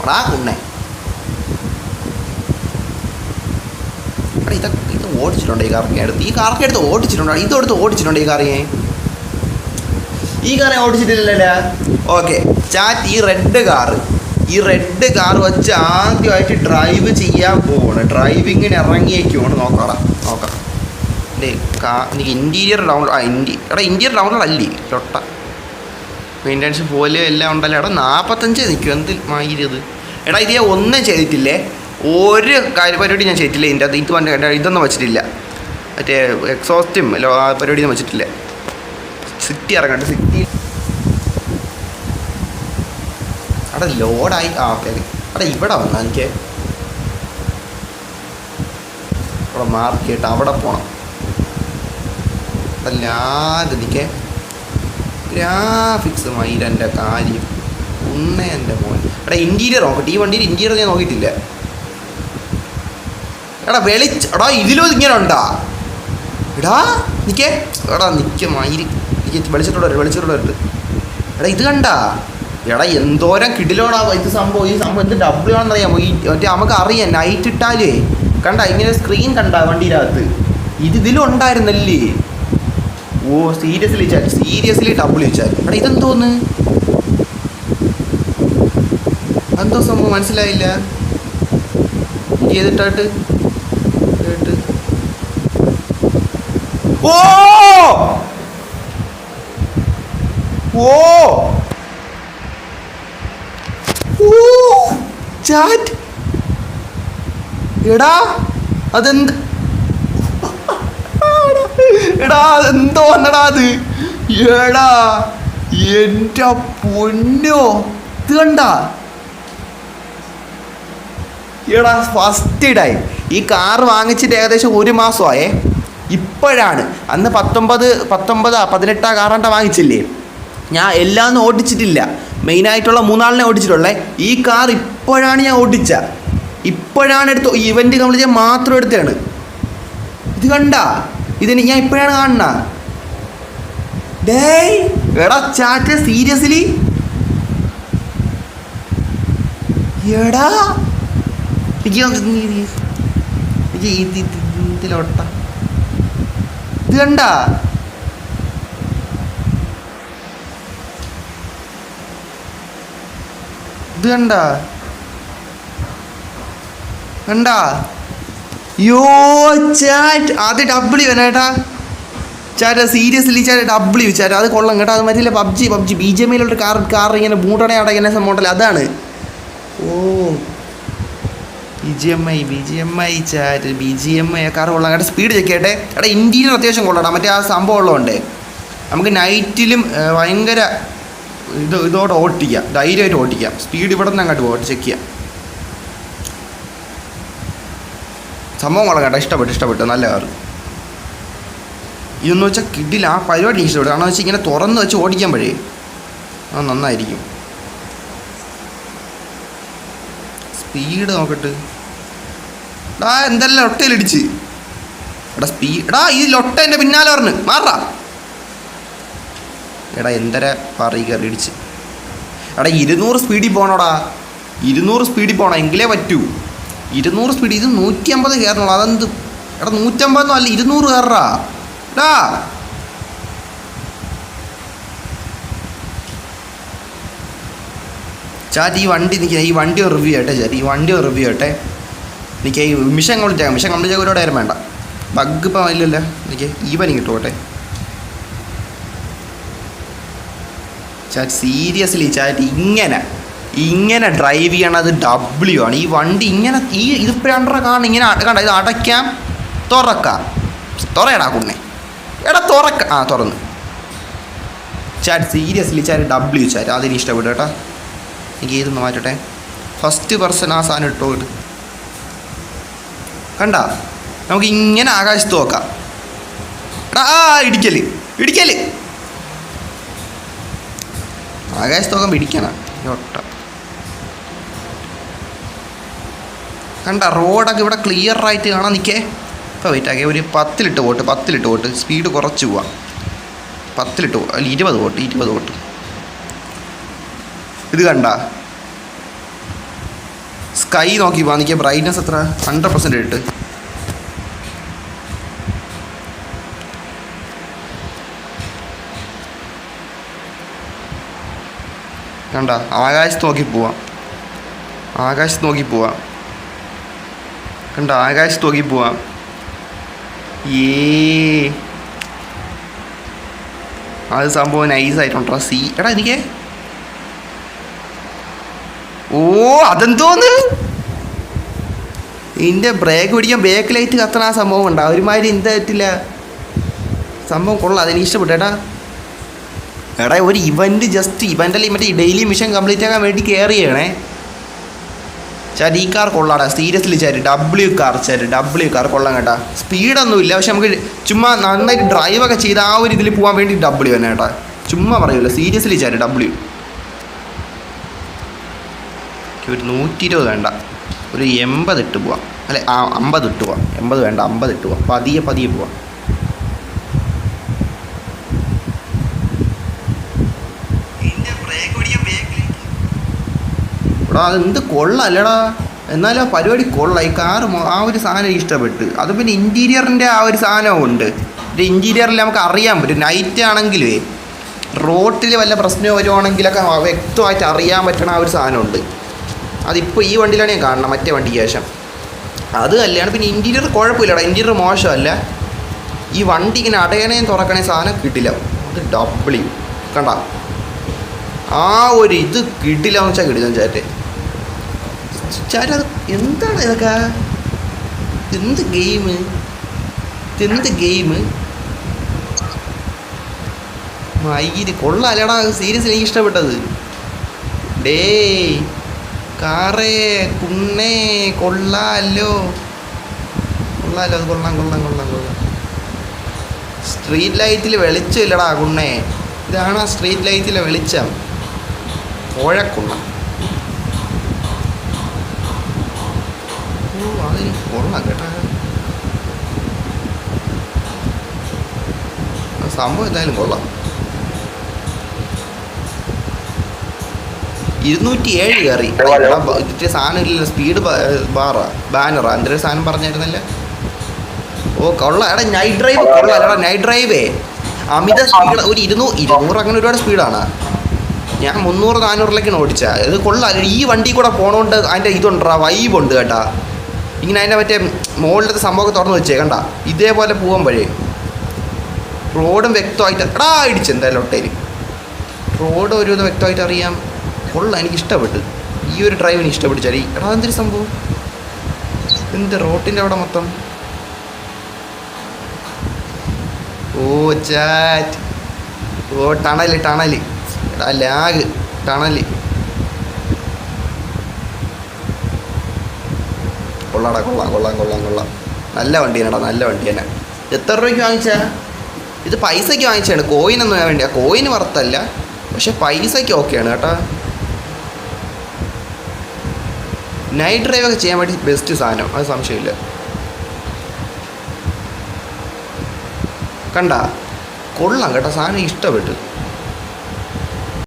എടാ കുണ്ണേ, എടാ ഇത് ഓടിച്ചിട്ടുണ്ടോ ഈ കാറൊക്കെ എടുത്ത്? ഈ കാറൊക്കെ എടുത്ത് ഓടിച്ചിട്ടുണ്ടോ? ഇതെടുത്ത് ഓടിച്ചിട്ടുണ്ടോ ഈ കാറിയെ? ഈ കാറെ ഓടിച്ചിട്ടില്ലല്ലേ? ഓക്കെ ചാറ്റ്, ഈ റെഡ് കാറ് വെച്ച് ആദ്യമായിട്ട് ഡ്രൈവ് ചെയ്യാൻ പോവാണ്. ഡ്രൈവിങ്ങിന് ഇറങ്ങിയേക്കുവാണ്. നോക്കാം എനിക്ക് ഇൻറ്റീരിയർ ഡൗൺലോഡ്. എടാ ഇൻറ്റീരിയർ ഡൗൺലോഡ് അല്ലേ ചൊട്ട? മെയിൻ്റനൻസ് പോലെ എല്ലാം ഉണ്ടല്ലോ. എടാ 45 നിൽക്കും. എന്ത് മാതിരിയത്? എടാ ഇത് ഞാൻ ഒന്നും ചെയ്തിട്ടില്ലേ, ഒരു പരിപാടി ഞാൻ ചെയ്തിട്ടില്ല. ഇതിൻ്റെ അത് ഇതൊന്നും വെച്ചിട്ടില്ല. മറ്റേ എക്സോസ്റ്റും ആ പരിപാടിയൊന്നും വെച്ചിട്ടില്ല. സിറ്റി ഇറങ്ങട്ടെ. സിറ്റി അവിടെ ലോഡായി. ഓക്കെ അവിടെ ഇവിടെ വന്നാൽ എനിക്ക് അവിടെ മാർക്ക് ചെയ്തിട്ട് അവിടെ പോകണം. അല്ലാതെ എനിക്ക് ഗ്രാഫിക്സ് മൈരൻ്റെ കാര്യം ഉണ്ണ എൻ്റെ മോൻ. എടാ ഇൻറ്റീരിയർ നോക്കട്ടെ. ഈ വണ്ടിയിൽ ഇൻറ്റീരിയർ ഞാൻ നോക്കിയിട്ടില്ല. എടാ എടാ ഇതിലും ഇങ്ങനെ ഉണ്ടാ? എടാ നിൽക്കേ മയിരി വെളിച്ചിട്ടുള്ളവരുണ്ട്. എടാ ഇത് കണ്ടാ? എടാ എന്തോരം കിടിലോടാ ഇത് സംഭവം. ഈ സംഭവം എന്ത് ഡബിൾ ആണെന്നറിയാമോ? ഈ മറ്റേ നമുക്ക് അറിയാം നൈറ്റ് ഇട്ടാലേ കണ്ട ഇങ്ങനെ സ്ക്രീൻ കണ്ട വണ്ടിയിനകത്ത് ഇതിലും ഉണ്ടായിരുന്നല്ലേ? ഓ സീരിയസ്ലി ഡബിൾ ചോദിച്ചാൽ. എടാ ഇതെന്തോന്ന്? എന്തോ സംഭവം മനസ്സിലായില്ല. ചെയ്തിട്ടായിട്ട് ഓ ഓ ചാറ്റ്. എടാ അതെന്ത്? എടാ അതെന്തോ വന്നടാ അത്. എടാ എൻ്റെ പൊന്നോ, ഇത് കണ്ട? എടാ ഫസ്റ്റ് ടൈം ഈ കാറ് വാങ്ങിച്ചിട്ട് ഏകദേശം 1 മാസമായേ. ഇപ്പോഴാണ്, അന്ന് 18 കാറാണ്ട വാങ്ങിച്ചില്ലേ, ഞാൻ എല്ലാം ഓടിച്ചിട്ടില്ല. മെയിനായിട്ടുള്ള 3 ഓടിച്ചിട്ടുള്ളേ. ഈ കാർ ഇപ്പോഴാണ് ഞാൻ ഓടിച്ച. ഇപ്പോഴാണ് എടുത്ത് ഇവൻ്റ് കംപ്ലീറ്റ് ചെയ്യാൻ മാത്രം എടുത്തതാണ്. ഇത് കണ്ട? ഇതിന് ഞാൻ ഇപ്പോഴാണ് കാണുന്ന. ഡേയ് എടാ ചാറ്റ് സീരിയസ്ലി എടാ ഇതിലോട്ട ഇത് കണ്ട? ഇത് കണ്ട? യോ ചാറ്റ് അത് ഡബ്ല്യു വേണേട്ടാ chat. Seriously chat W chat. അത് കൊള്ളാം കേട്ടോ. അത് മറ്റേ പബ്ജി BGMI കാർ ഇങ്ങനെ ബൂട്ടണേ അവിടെ ഇങ്ങനെ മോഡൽ അതാണ്. ഓ BGMI ചാറ്റ് BGMI കാർ കൊള്ളാം കേട്ടോ. സ്പീഡ് ചെക്ക് ചെയ്യട്ടെ. എടാ ഇൻറ്റീരിയർ അത്യാവശ്യം കൊള്ളാം. മറ്റേ ആ സംഭവം ഉള്ളതുകൊണ്ട് നമുക്ക് നൈറ്റിലും ഭയങ്കര ഇതോടെ ഓട്ടിക്കാം, ധൈര്യമായിട്ട് ഓട്ടിക്കാം. സ്പീഡ് ഇവിടെ നിന്ന് അങ്ങോട്ട് പോകട്ടെ, ചെക്ക് ചെയ്യാം. സംഭവം കൊള്ളാം കേട്ടോ. ഇഷ്ടപ്പെട്ടു നല്ല കാർ. ഇതെന്ന് വെച്ചാൽ കിഡില്ല. ആ പരിപാടി ഇഷ്ടപ്പെട്ടു. കാരണം വെച്ചാൽ ഇങ്ങനെ തുറന്ന് വെച്ച് ഓടിക്കുമ്പോഴേ അത് നന്നായിരിക്കും. സ്പീഡ് നോക്കട്ടെ. എടാ എന്തെല്ലാം ലൊട്ടയിലിടിച്ച്. എടാ ഈ ലൊട്ട എൻ്റെ പിന്നാലെ പറഞ്ഞ് മാറാ. എടാ എന്തര കയറി ഇടിച്ച്. എടാ 200 സ്പീഡിൽ പോകണോടാ. 200 സ്പീഡിൽ പോകണം എങ്കിലേ പറ്റൂ. 200 സ്പീഡ്. ഇത് 150 കയറണോളൂ. അതെന്ത്? എടാ 150 അല്ല 200 കയറാ. എടാ ചാറ്റ് ഈ വണ്ടി നിൽക്കുക. ഈ വണ്ടി റിവ്യൂ ചെയ്യട്ടെ ചാറ്റ്. ഈ വണ്ടി റിവ്യൂ ചെയ്യട്ടെ. എനിക്ക് ഈ മിഷൻ കംപ്ലീറ്റ് ആകാൻ ഒരുപാട് നേരം വേണ്ട. ബഗ് ഇപ്പം ഇല്ലല്ലോ. എനിക്ക് ഈവനിങ് കിട്ടുമോട്ടെ ചാറ്റ്. സീരിയസ്ലി ചാറ്റ് ഇങ്ങനെ ഡ്രൈവ് ചെയ്യണത് ഡബ്ല്യു ആണ്. ഈ വണ്ടി ഇങ്ങനെ ഇതിപ്പോഴാണ് കാണുന്നത്. ഇങ്ങനെ കണ്ട ഇത് അടയ്ക്കാം, തുറയടാ കുണ്ണെ. എടാ തുറന്ന് chat. Seriously chat W chat. അതിന് ഇഷ്ടപ്പെട്ടു കേട്ടോ. എനിക്ക് ഇതൊന്ന് മാറ്റട്ടെ. ഫസ്റ്റ് പേഴ്സൺ ആ സാധനം ഇട്ടോട്ട് കണ്ട. നമുക്ക് ഇങ്ങനെ ആകാശത്ത് നോക്കാം. എടാ ഇടിക്കല് ആകാശത്ത് നോക്കാൻ പിടിക്കണം ഒട്ട. കണ്ട റോഡൊക്കെ ഇവിടെ ക്ലിയർ ആയിട്ട് കാണാൻ നിൽക്കേ. ഇപ്പോൾ വെയിറ്റ് ഒരു 10 വോട്ട് സ്പീഡ് കുറച്ച് പോവാം. 10 അല്ല 20 വോട്ട്. ഇത് കണ്ട സ്കൈ നോക്കി പോവാം. എനിക്ക് ബ്രൈറ്റ്നസ് എത്ര 100% ഇട്ട്. കണ്ട ആകാശത്ത് നോക്കി പോവാം. ആകാശത്ത് നോക്കി പോവാം. കണ്ട ആകാശത്ത് നോക്കി പോവാം. അത് സംഭവം നൈസായിട്ടുണ്ടോ സീ. എടാ എനിക്ക് അതെന്തോന്ന് ഇതിൻ്റെ ബ്രേക്ക് പിടിക്കാൻ ബേക്ക് ലൈറ്റ് കത്തണ ആ സംഭവം ഉണ്ടാവും. ഒരുമാതിരി എന്താ പറ്റില്ല സംഭവം കൊള്ളാം. അതെനിക്ക് ഇഷ്ടപ്പെട്ടു. എടാ ഒരു ജസ്റ്റ് ഇവൻ്റെല്ലാം മറ്റേ ഡെയിലി മിഷൻ കംപ്ലീറ്റ് ആക്കാൻ വേണ്ടി കെയർ ചെയ്യണേ. ഈ കാർ കൊള്ളാടാ സീരിയസ്ലി ഡബ്ല്യു കാർ കൊള്ളാം കേട്ടാ. സ്പീഡൊന്നുമില്ല, പക്ഷെ നമുക്ക് ചുമ്മാ നന്നായിട്ട് ഡ്രൈവൊക്കെ ചെയ്ത് ആ ഒരു ഇതിൽ പോകാൻ വേണ്ടി ഡബ്ല്യു തന്നെ കേട്ടാ. ചുമ്മാ പറയൂല സീരിയസ്ലി ഡബ്ല്യു. ഒരു 120 വേണ്ട, ഒരു 80 ഇട്ട് പോവാം. അല്ലെ 50 ഇട്ട് പോവാം. 80 വേണ്ട, 50 ഇട്ട് പോവാം. പതിയെ പോവാം. എടാ അതെന്ത് കൊള്ളാല്ലടാ. എന്നാലും ആ പരിപാടി കൊള്ളാം. ഈ കാറ് ആ ഒരു സാധനം എനിക്ക് ഇഷ്ടപ്പെട്ട്. അത് പിന്നെ ഇൻറ്റീരിയറിൻ്റെ ആ ഒരു സാധനവും ഉണ്ട്. ഇൻറ്റീരിയറിൽ നമുക്ക് അറിയാൻ പറ്റും. നൈറ്റ് ആണെങ്കിലേ റോട്ടിൽ വല്ല പ്രശ്നം വരുവാണെങ്കിലൊക്കെ വ്യക്തമായിട്ട് അറിയാൻ പറ്റണ ആ ഒരു സാധനമുണ്ട്. അതിപ്പോൾ ഈ വണ്ടിയിലാണ് ഞാൻ കാണണം, മറ്റേ വണ്ടിക്ക് ശേഷം. അത് കല്യാണം. പിന്നെ ഇൻറ്റീരിയർ കുഴപ്പമില്ലടാ, ഇൻറ്റീരിയർ മോശമല്ല. ഈ വണ്ടി ഇങ്ങനെ അടയണേയും തുറക്കണേ സാധനം കിട്ടില്ല. അത് ഡബ്ല്യു കണ്ട ആ ഒരു ഇത് കിട്ടില്ല എന്ന് വെച്ചാൽ കിട്ടില്ല ചാറ്റ്. അത് എന്താണ് ഇതൊക്കെ? എന്ത് ഗെയിം മയില് കൊള്ളാല്ലടാ. സീരിയസ്ലി എനിക്ക് ഇഷ്ടപ്പെട്ടത്. കാറേ കുണ്ണേ കൊള്ളാമല്ലോ. അത് കൊള്ളാം. സ്ട്രീറ്റ് ലൈറ്റിൽ വെളിച്ചമില്ലടാ കുണ്ണേ. ഇതാണ് ആ സ്ട്രീറ്റ് ലൈറ്റിലെ വെളിച്ചം. കോഴക്കുണ്ണ. അതെനിക്ക് കൊള്ളാം കേട്ടാ. സംഭവം എന്തായാലും കൊള്ളാം. 207 കയറി. ഇതിൻ്റെ സാധനം ഇല്ലല്ലോ, സ്പീഡ് ബാനറാ എന്തൊരു സാധനം പറഞ്ഞായിരുന്നല്ലേ. കൊള്ളാം. എടാ നൈറ്റ് ഡ്രൈവ് കൊള്ളാം. എടാ നൈറ്റ് ഡ്രൈവേ അമിത സ്പീഡ്. ഒരു 200 അങ്ങനെ ഒരുപാട് സ്പീഡാണ്. ഞാൻ 300-400 ഓടിച്ചാൽ ഇത് കൊള്ളാം. ഈ വണ്ടി കൂടെ പോണോണ്ട് അതിൻ്റെ ഇതുണ്ടാ വൈബുണ്ട് കേട്ടാ. ഇങ്ങനെ അതിൻ്റെ മറ്റേ മുകളിലത്തെ സംഭവമൊക്കെ തുറന്ന് വെച്ചേ കണ്ട. ഇതേപോലെ പോകുമ്പോഴേ റോഡും വ്യക്തമായിട്ട് ഇടിച്ചെന്തായാലും ഒട്ടേര് റോഡ് ഒരു വിധം വ്യക്തമായിട്ട് അറിയാം. കൊള്ളാം, എനിക്ക് ഇഷ്ടപ്പെട്ടു. ഈ ഒരു ഡ്രൈവ് എനിക്ക് ഇഷ്ടപ്പെട്ടു. എന്തൊരു സംഭവം. എന്ത് റോട്ടിൻ്റെ അവിടെ മൊത്തം ചാറ്റ്. Tunnel lag tunnel. കൊള്ളാം. നല്ല വണ്ടി തന്നെ. എത്ര രൂപയ്ക്ക് വാങ്ങിച്ചാ? ഇത് പൈസയ്ക്ക് വാങ്ങിച്ചാണ്, കോയിനൊന്നും വേണ്ടിയ. കോയിന് വറുത്തല്ല, പക്ഷെ പൈസയ്ക്ക് ഓക്കെയാണ് കേട്ടോ. നൈറ്റ് ഡ്രൈവൊക്കെ ചെയ്യാൻ വേണ്ടി ബെസ്റ്റ് സാധനം, അത് സംശയമില്ല. കണ്ട കൊള്ളാം കേട്ടോ, സാധനം ഇഷ്ടപ്പെട്ടു.